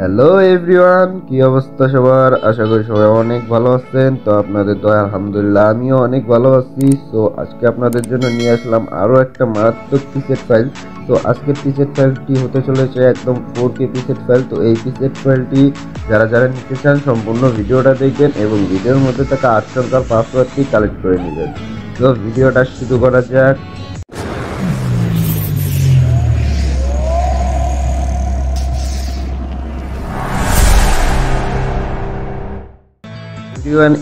Hello everyone, কি অবস্থা সবার? আশা করি সবাই অনেক ভালো আছেন। তো আপনাদের দয়া আলহামদুলিল্লাহ আমিও অনেক ভালো আছি। সো আজকে আপনাদের জন্য নিয়ে আসলাম আরও একটা মারাত্মক পিসেট ফাইল। তো আজকের পিসেট ফাইলটি হতে চলেছে একদম 4K পিসেট ফাইল। তো এই পিসেট ফাইলটি যারা যারা নিতে চান সম্পূর্ণ ভিডিওটা দেখবেন এবং ভিডিওর মধ্যে থাকা 8 সংখ্যার পাসওয়ার্ডটি কালেক্ট করে নেবেন। তো ভিডিওটা শুরু করা যাক।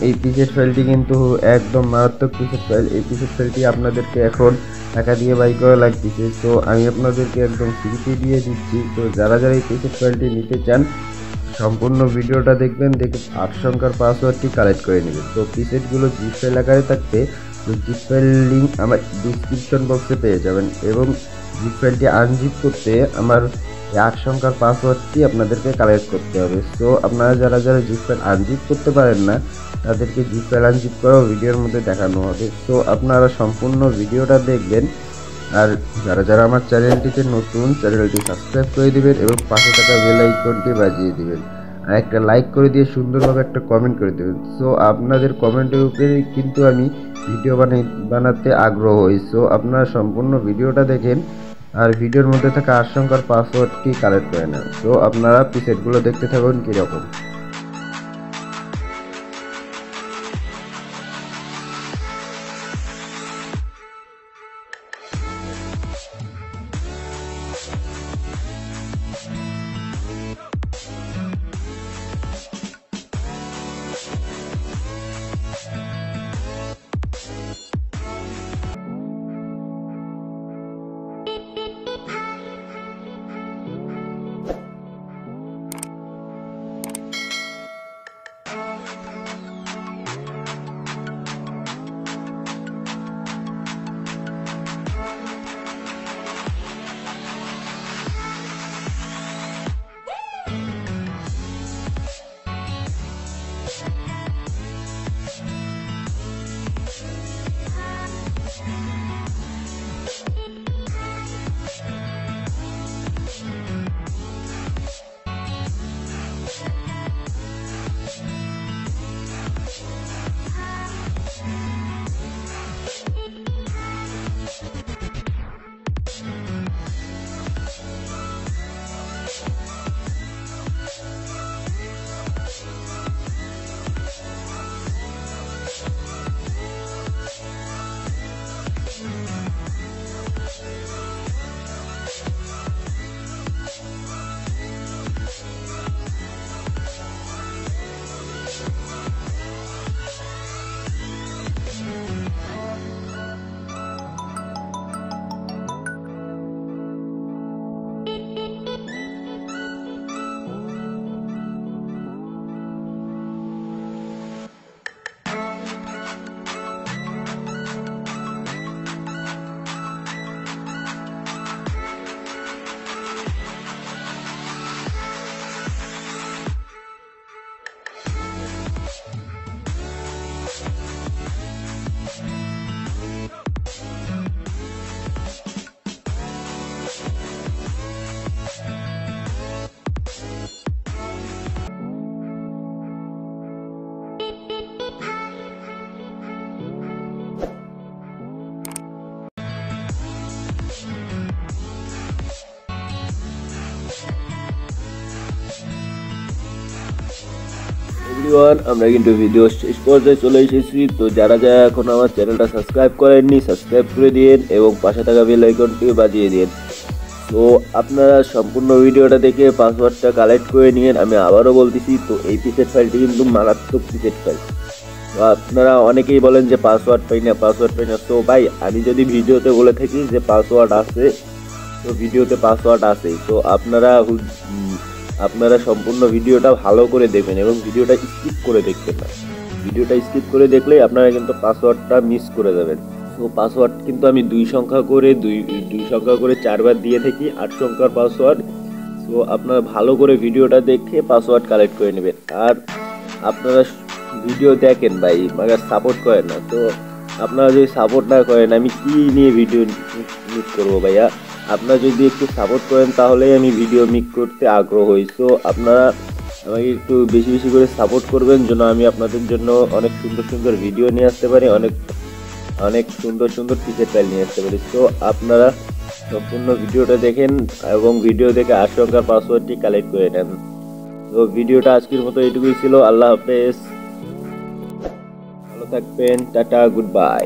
এই পিসেট ফাইলটি কিন্তু একদম মারাত্মক পিসেট ফাইল। এই পিসেট ফাইলটি আপনাদেরকে এখন টাকা দিয়ে বাই করা লাগতেছে। তো আমি আপনাদেরকে একদম ফ্রিতে দিয়ে দিচ্ছি। তো যারা যারা এই পিসেট ফাইলটি নিতে চান সম্পূর্ণ ভিডিওটা দেখবেন, দেখে 8 সংখ্যার পাসওয়ার্ডটি কালেক্ট করে নেবেন। তো পিসেটগুলো জিপ ফাইল আকারে থাকবে। তো জিপ ফাইল লিঙ্ক আমার ডিসক্রিপশন বক্সে পেয়ে যাবেন এবং জিপ ফাইলটি আনজিপ করতে আমার 8 সংখ্যার পাসওয়ার্ডটি আপনাদেরকে কালেক্ট করতে হবে। সো আপনারা যারা যারা জিপ ফাইল আনজিপ করতে পারেন না তাদেরকে জিপ ফাইল আনজিপ করাও ভিডিওর মধ্যে দেখানো হবে। সো আপনারা সম্পূর্ণ ভিডিওটা দেখবেন। আর যারা যারা আমার চ্যানেলটিতে নতুন, চ্যানেলটি সাবস্ক্রাইব করে দিবেন এবং পাশে থাকা বেল আইকনটি বাজিয়ে দিবেন আর একটা লাইক করে দিয়ে সুন্দরভাবে একটা কমেন্ট করে দেবেন। সো আপনাদের কমেন্টের উপরে কিন্তু আমি ভিডিও বানাতে আগ্রহ হই। সো আপনারা সম্পূর্ণ ভিডিওটা দেখেন আর ভিডিওর মধ্যে থাকা 8 সংখ্যার পাসওয়ার্ডটি কালেক্ট করে নেন। তো আপনারা পিসেটগুলো দেখতে থাকুন কীরকম। আমরা কিন্তু ভিডিও শেষ পর্যায়ে চলে এসেছি। তো যারা যারা এখন আমার চ্যানেলটা সাবস্ক্রাইব করেননি সাবস্ক্রাইব করে দিন এবং পাশে থাকা বেল আইকনটি বাজিয়ে দিন। তো আপনারা সম্পূর্ণ ভিডিওটা দেখে পাসওয়ার্ডটা কালেক্ট করে নিন। আমি আবারও বলতেছি, তো এই পিসেট ফাইলটি কিন্তু মারাত্মক পিসেট ফাইল। তো আপনারা অনেকেই বলেন যে পাসওয়ার্ড পাই না। তো ভাই আমি যদি ভিডিওতে বলে থাকি যে পাসওয়ার্ড আছে, তো ভিডিওতে পাসওয়ার্ড আছে। তো আপনারা সম্পূর্ণ ভিডিওটা ভালো করে দেখবেন এবং ভিডিওটা স্কিপ করে দেখবেন না। ভিডিওটা স্কিপ করে দেখলেই আপনারা কিন্তু পাসওয়ার্ডটা মিস করে যাবেন। তো পাসওয়ার্ড কিন্তু আমি দুই সংখ্যা করে 4 বার দিয়ে থাকি, 8 সংখ্যার পাসওয়ার্ড। তো আপনারা ভালো করে ভিডিওটা দেখে পাসওয়ার্ড কালেক্ট করে নেবেন। আর আপনারা ভিডিও দেখেন ভাই, মাগার সাপোর্ট করেন না। তো আপনারা যদি সাপোর্ট না করেন আমি কি নিয়ে ভিডিও মিস করবো ভাইয়া। আপনারা যদি একটু সাপোর্ট করেন তাহলেই আমি ভিডিও মেক করতে আগ্রহ হই। সো আপনারা আমাকে একটু বেশি বেশি করে সাপোর্ট করবেন যেন আমি আপনাদের জন্য অনেক সুন্দর সুন্দর ভিডিও নিয়ে আসতে পারি, অনেক অনেক সুন্দর সুন্দর পিসের ফাইল নিয়ে আসতে পারি। তো আপনারা সম্পূর্ণ ভিডিওটা দেখেন এবং ভিডিও দেখে আশঙ্কার পাসওয়ার্ডটি কালেক্ট করে নেন। তো ভিডিওটা আজকের মতো এটুকুই ছিল। আল্লাহ হাফেজ, ভালো থাকবেন, টাটা, গুড বাই।